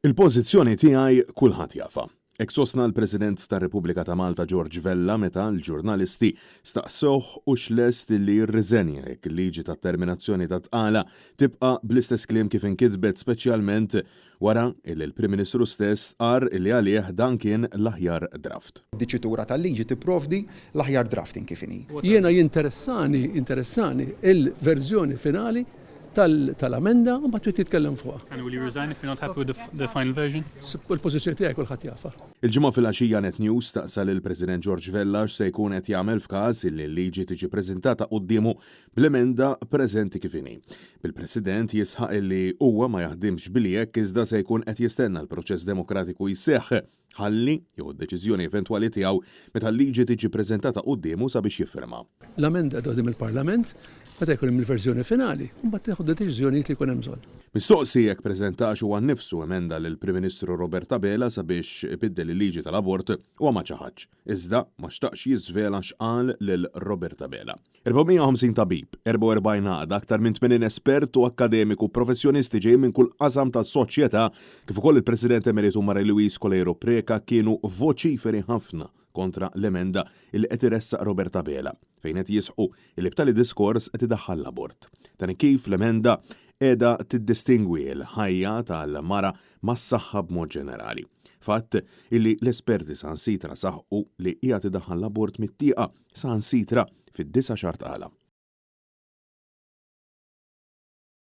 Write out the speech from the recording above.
Il-pożizzjoni tiegħi kulħadd jafa. Hekk sostna l-President tar-Repubblika ta' Malta George Vella meta l-ġurnalisti staqsewh hux lest li jirriżenja jekk il-liġi tat-terminazzjoni ta' tqala tibqa' bl-istess kliem kif inkitbet speċjalment wara li l-Prim Ministru stess qar li għalih dan kien l-aħjar draft. Diċitura tal-liġi tipprovdi l-aħjar drafting kif inhi. Jiena interessani il-verżjoni finali tal-amenda u mbagħad trid titkellem fuqha. And will you resign if you're not happy with the final version? Il-pożizzjoni tiegħek kulħadd jafa. Il-ġimgħa fil-għaxija Net News staqsal il-President George Vella se jkun qed jagħmel f'każ li l-liġi tiġi preżentata qudiemu bl-emenda preżenti kif inhi. Bil-President jisħaq li huwa ma jaħdimx biljek iżda se jkun qed jistenna l-proċess demokratiku jseħħ ħalli jew id-deċiżjoni eventwali tiegħu meta l-liġi tiġi preżentata qudiemu sabiex jiffirma. L-amenda qudiem il-Parlament meta jkun hemm il-verżjoni finali, mbagħad tieħu deċiżjonijiet li jkun hemm bżonn. Mistoqsi jekk preżentax huwa nnifsu emenda lil Prim Ministru Robert Abela sabiex ibiddel il-liġi tal-abort huwa ma ċaħaġġ. Iżda ma xtaqx jiżvela x'qal lil Robert Abela. 450 tabib, 44 għaqda, aktar minn 80 espert u akademiku professjonisti ġej minn kull qasam tas-soċjetà kif ukoll il-President Emeritu Mara Luis Colero Preca kienu voċiferi ħafna kontra l-emenda il qed iressaq Robert Abela fejn qed jisħu li b'tali diskors qed idaħħal l-abort. Tani kif l-emenda qiegħda tiddistingwi l-ħajja tal-mara mas-saħħa b'mod ġenerali. Fatt illi l-esperti sansitra saħħu li qiegħed idaħħal l-abort mit-tieqa sansitra fid-9 xahar tqala.